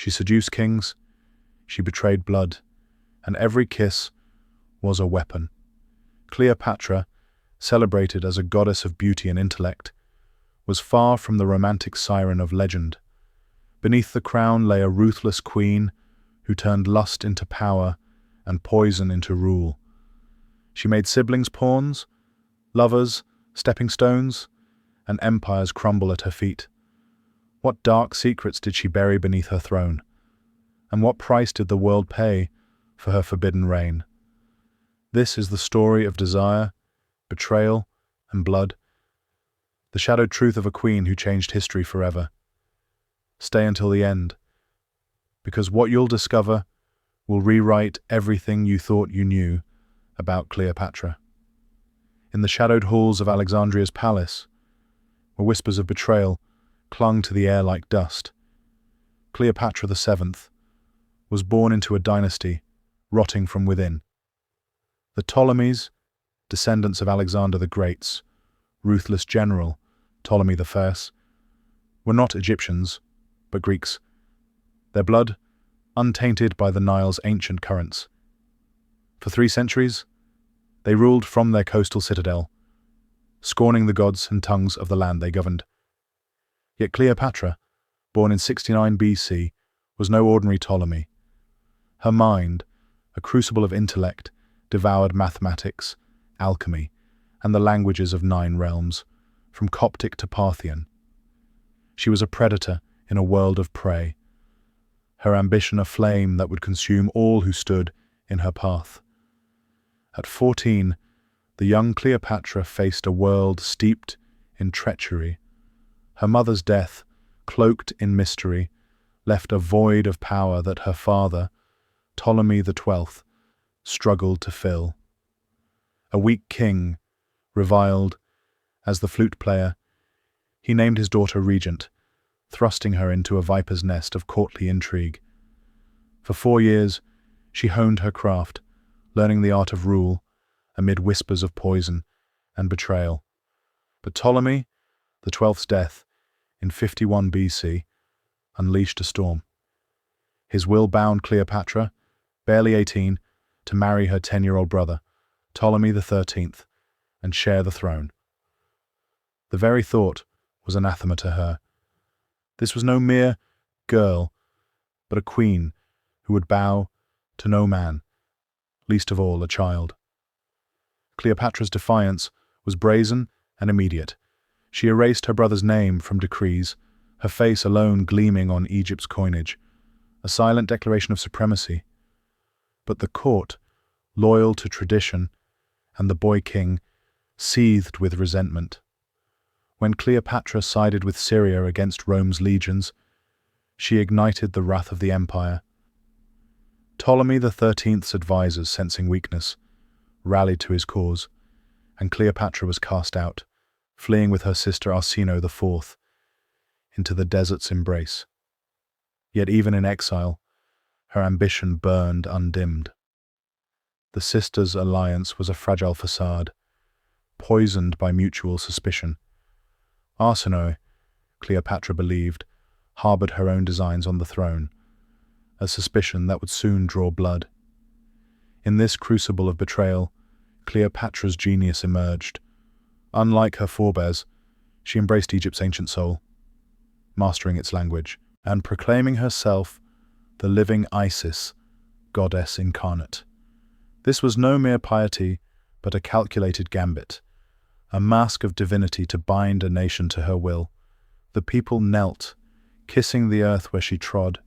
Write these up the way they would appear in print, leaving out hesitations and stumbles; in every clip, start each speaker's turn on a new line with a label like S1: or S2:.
S1: She seduced kings, she betrayed blood, and every kiss was a weapon. Cleopatra, celebrated as a goddess of beauty and intellect, was far from the romantic siren of legend. Beneath the crown lay a ruthless queen who turned lust into power and poison into rule. She made siblings pawns, lovers stepping stones, and empires crumble at her feet. What dark secrets did she bury beneath her throne? And what price did the world pay for her forbidden reign? This is the story of desire, betrayal, and blood, the shadowed truth of a queen who changed history forever. Stay until the end, because what you'll discover will rewrite everything you thought you knew about Cleopatra. In the shadowed halls of Alexandria's palace, where whispers of betrayal clung to the air like dust, Cleopatra VII was born into a dynasty rotting from within. The Ptolemies, descendants of Alexander the Great's ruthless general, Ptolemy I, were not Egyptians, but Greeks, their blood untainted by the Nile's ancient currents. For 3 centuries, they ruled from their coastal citadel, scorning the gods and tongues of the land they governed. Yet Cleopatra, born in 69 BC, was no ordinary Ptolemy. Her mind, a crucible of intellect, devoured mathematics, alchemy, and the languages of 9 realms, from Coptic to Parthian. She was a predator in a world of prey, her ambition a flame that would consume all who stood in her path. At 14, the young Cleopatra faced a world steeped in treachery. Her mother's death, cloaked in mystery, left a void of power that her father, Ptolemy XII, struggled to fill. A weak king, reviled as the flute player, he named his daughter regent, thrusting her into a viper's nest of courtly intrigue. For 4 years, she honed her craft, learning the art of rule amid whispers of poison and betrayal. But Ptolemy XII's death in 51 BC unleashed a storm. His will bound Cleopatra, barely 18, to marry her 10-year-old brother, Ptolemy XIII, and share the throne. The very thought was anathema to her. This was no mere girl, but a queen who would bow to no man, least of all a child. Cleopatra's defiance was brazen and immediate. She erased her brother's name from decrees, her face alone gleaming on Egypt's coinage, a silent declaration of supremacy. But the court, loyal to tradition, and the boy king, seethed with resentment. When Cleopatra sided with Syria against Rome's legions, she ignited the wrath of the empire. Ptolemy XIII's advisors, sensing weakness, rallied to his cause, and Cleopatra was cast out, fleeing with her sister Arsinoe IV into the desert's embrace. Yet even in exile, her ambition burned undimmed. The sisters' alliance was a fragile facade, poisoned by mutual suspicion. Arsinoe, Cleopatra believed, harbored her own designs on the throne, a suspicion that would soon draw blood. In this crucible of betrayal, Cleopatra's genius emerged. Unlike her forebears, she embraced Egypt's ancient soul, mastering its language, and proclaiming herself the living Isis, goddess incarnate. This was no mere piety, but a calculated gambit, a mask of divinity to bind a nation to her will. The people knelt, kissing the earth where she trod,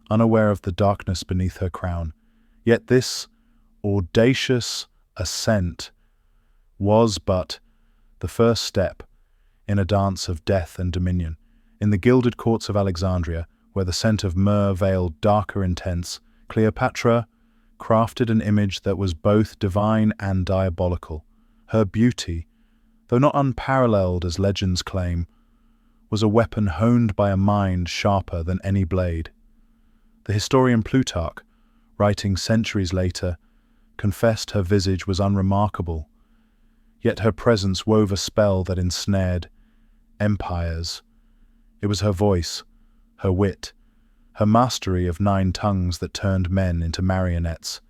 S1: unaware of the darkness beneath her crown. Yet this audacious ascent was but the first step in a dance of death and dominion. In the gilded courts of Alexandria, where the scent of myrrh veiled darker intense, Cleopatra crafted an image that was both divine and diabolical. Her beauty, though not unparalleled as legends claim, was a weapon honed by a mind sharper than any blade. The historian Plutarch, writing centuries later, confessed her visage was unremarkable, yet her presence wove a spell that ensnared empires. It was her voice, her wit, her mastery of 9 tongues that turned men into marionettes,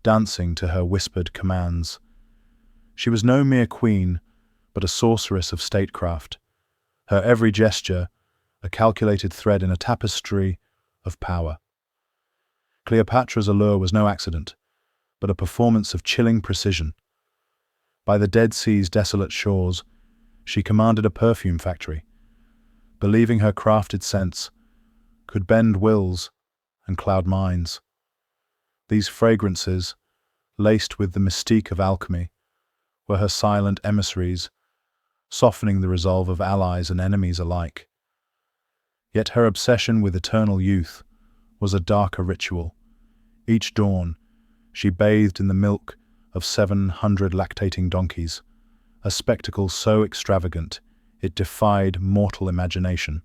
S1: dancing to her whispered commands. She was no mere queen, but a sorceress of statecraft, her every gesture a calculated thread in a tapestry of power. Cleopatra's allure was no accident, but a performance of chilling precision. By the Dead Sea's desolate shores, she commanded a perfume factory, believing her crafted scents could bend wills and cloud minds. These fragrances, laced with the mystique of alchemy, were her silent emissaries, softening the resolve of allies and enemies alike. Yet her obsession with eternal youth was a darker ritual. Each dawn, she bathed in the milk of 700 lactating donkeys, a spectacle so extravagant it defied mortal imagination.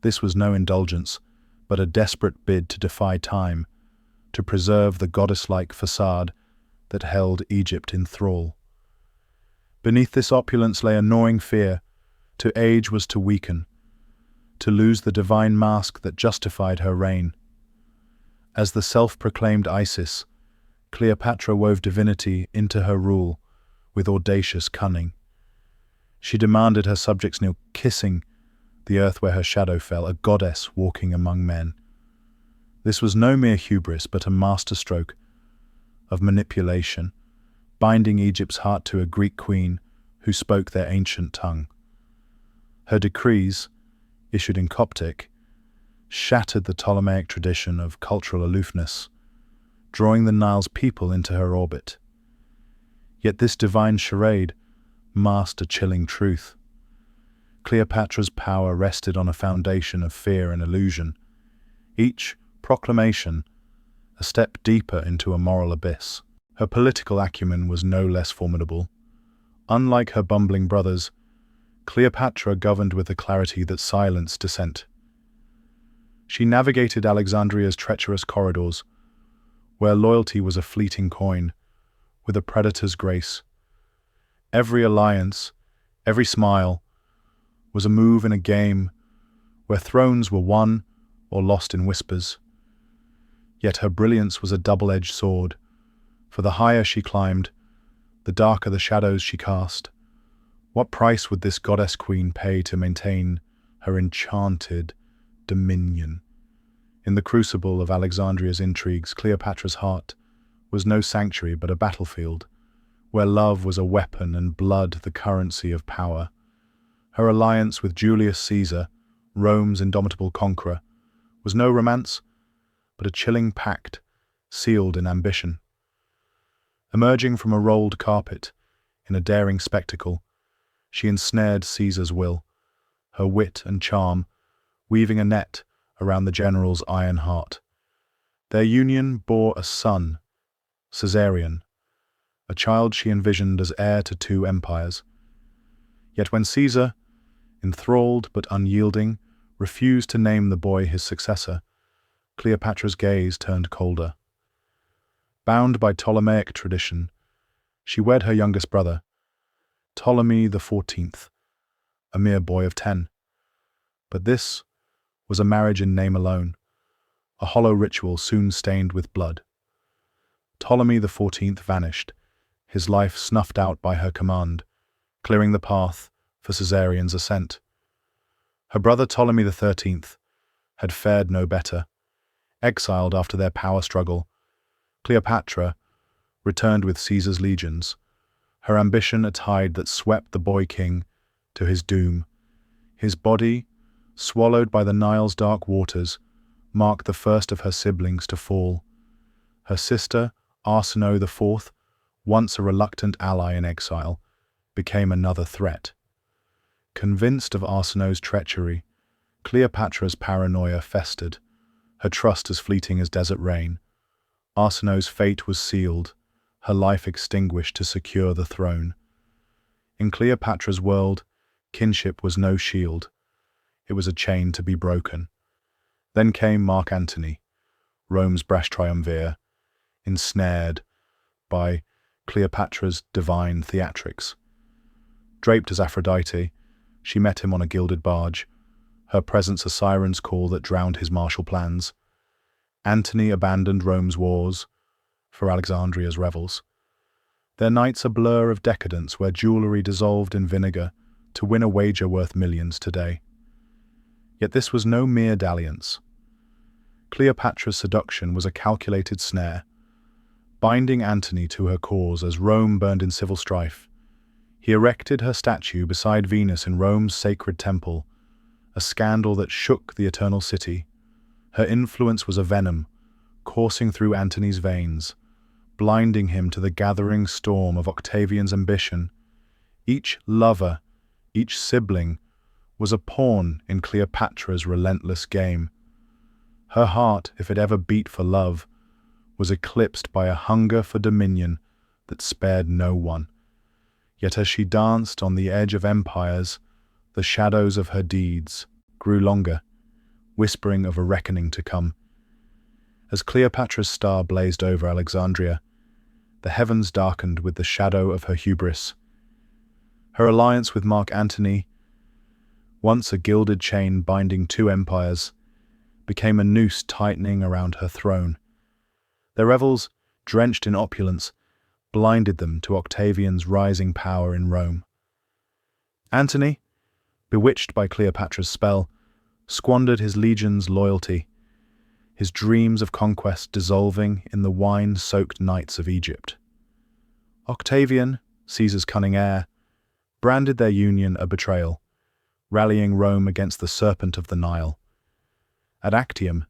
S1: This was no indulgence, but a desperate bid to defy time, to preserve the goddess-like facade that held Egypt in thrall. Beneath this opulence lay a gnawing fear. To age was to weaken, to lose the divine mask that justified her reign. As the self-proclaimed Isis, Cleopatra wove divinity into her rule with audacious cunning. She demanded her subjects kneel kissing the earth where her shadow fell, a goddess walking among men. This was no mere hubris, but a masterstroke of manipulation, binding Egypt's heart to a Greek queen who spoke their ancient tongue. Her decrees, issued in Coptic, shattered the Ptolemaic tradition of cultural aloofness, drawing the Nile's people into her orbit. Yet this divine charade masked a chilling truth. Cleopatra's power rested on a foundation of fear and illusion, each proclamation a step deeper into a moral abyss. Her political acumen was no less formidable. Unlike her bumbling brothers, Cleopatra governed with a clarity that silenced dissent. She navigated Alexandria's treacherous corridors, where loyalty was a fleeting coin, with a predator's grace. Every alliance, every smile, was a move in a game where thrones were won or lost in whispers. Yet her brilliance was a double-edged sword, for the higher she climbed, the darker the shadows she cast. What price would this goddess queen pay to maintain her enchanted dominion? In the crucible of Alexandria's intrigues, Cleopatra's heart was no sanctuary but a battlefield, where love was a weapon and blood the currency of power. Her alliance with Julius Caesar, Rome's indomitable conqueror, was no romance, but a chilling pact sealed in ambition. Emerging from a rolled carpet, in a daring spectacle, she ensnared Caesar's will, her wit and charm weaving a net around the general's iron heart. Their union bore a son, Caesarion, a child she envisioned as heir to 2 empires. Yet when Caesar, enthralled but unyielding, refused to name the boy his successor, Cleopatra's gaze turned colder. Bound by Ptolemaic tradition, she wed her youngest brother, Ptolemy XIV, a mere boy of 10. But this was a marriage in name alone, a hollow ritual soon stained with blood. Ptolemy XIV vanished, his life snuffed out by her command, clearing the path for Caesarion's ascent. Her brother Ptolemy XIII had fared no better. Exiled after their power struggle, Cleopatra returned with Caesar's legions, her ambition a tide that swept the boy king to his doom. His body, swallowed by the Nile's dark waters, marked the first of her siblings to fall. Her sister, Arsinoe IV, once a reluctant ally in exile, became another threat. Convinced of Arsinoe's treachery, Cleopatra's paranoia festered, her trust as fleeting as desert rain. Arsinoe's fate was sealed, her life extinguished to secure the throne. In Cleopatra's world, kinship was no shield. It was a chain to be broken. Then came Mark Antony, Rome's brash triumvir, ensnared by Cleopatra's divine theatrics. Draped as Aphrodite, she met him on a gilded barge, her presence a siren's call that drowned his martial plans. Antony abandoned Rome's wars for Alexandria's revels. Their nights a blur of decadence where jewelry dissolved in vinegar to win a wager worth millions today. Yet this was no mere dalliance. Cleopatra's seduction was a calculated snare, binding Antony to her cause as Rome burned in civil strife. He erected her statue beside Venus in Rome's sacred temple, a scandal that shook the eternal city. Her influence was a venom, coursing through Antony's veins, blinding him to the gathering storm of Octavian's ambition. Each lover, each sibling, was a pawn in Cleopatra's relentless game. Her heart, if it ever beat for love, was eclipsed by a hunger for dominion that spared no one. Yet as she danced on the edge of empires, the shadows of her deeds grew longer, whispering of a reckoning to come. As Cleopatra's star blazed over Alexandria, the heavens darkened with the shadow of her hubris. Her alliance with Mark Antony, once a gilded chain binding two empires, became a noose tightening around her throne. Their revels, drenched in opulence, blinded them to Octavian's rising power in Rome. Antony, bewitched by Cleopatra's spell, squandered his legion's loyalty, his dreams of conquest dissolving in the wine-soaked nights of Egypt. Octavian, Caesar's cunning heir, branded their union a betrayal, rallying Rome against the serpent of the Nile. At Actium,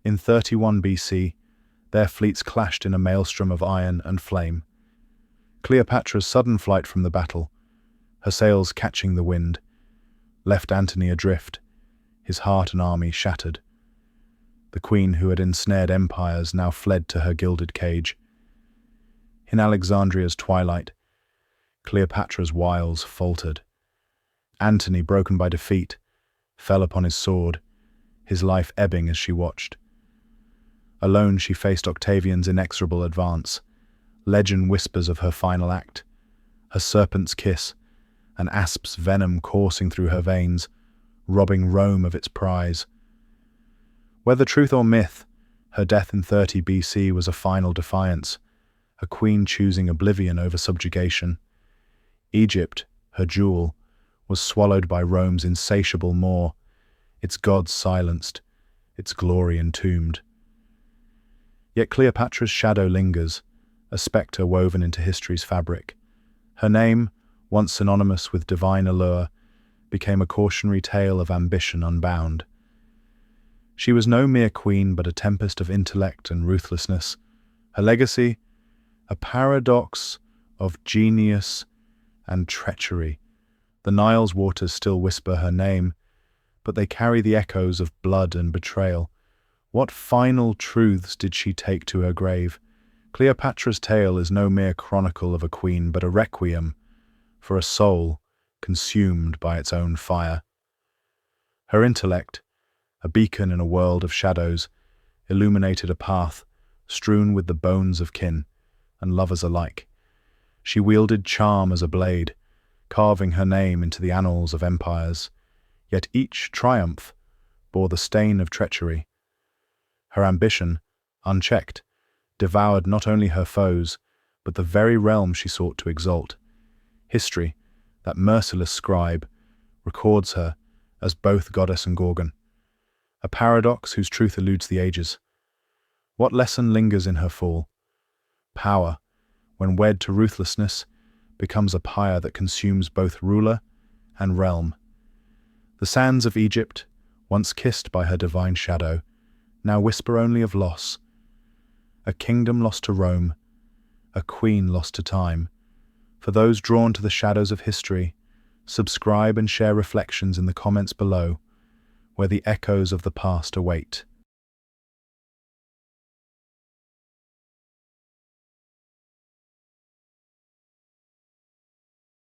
S1: in 31 BC, their fleets clashed in a maelstrom of iron and flame. Cleopatra's sudden flight from the battle, her sails catching the wind, left Antony adrift, his heart and army shattered. The queen who had ensnared empires now fled to her gilded cage. In Alexandria's twilight, Cleopatra's wiles faltered. Antony, broken by defeat, fell upon his sword, his life ebbing as she watched. Alone she faced Octavian's inexorable advance. Legend whispers of her final act, her serpent's kiss, an asp's venom coursing through her veins, robbing Rome of its prize. Whether truth or myth, her death in 30 BC was a final defiance, a queen choosing oblivion over subjugation. Egypt, her jewel, was swallowed by Rome's insatiable maw, its gods silenced, its glory entombed. Yet Cleopatra's shadow lingers, a spectre woven into history's fabric. Her name, once synonymous with divine allure, became a cautionary tale of ambition unbound. She was no mere queen but a tempest of intellect and ruthlessness. Her legacy, a paradox of genius and treachery. The Nile's waters still whisper her name, but they carry the echoes of blood and betrayal. What final truths did she take to her grave? Cleopatra's tale is no mere chronicle of a queen, but a requiem for a soul consumed by its own fire. Her intellect, a beacon in a world of shadows, illuminated a path strewn with the bones of kin and lovers alike. She wielded charm as a blade, carving her name into the annals of empires, yet each triumph bore the stain of treachery. Her ambition, unchecked, devoured not only her foes, but the very realm she sought to exalt. History, that merciless scribe, records her as both goddess and gorgon, a paradox whose truth eludes the ages. What lesson lingers in her fall? Power, when wed to ruthlessness, becomes a pyre that consumes both ruler and realm. The sands of Egypt, once kissed by her divine shadow, now whisper only of loss. A kingdom lost to Rome, a queen lost to time. For those drawn to the shadows of history, subscribe and share reflections in the comments below, where the echoes of the past await.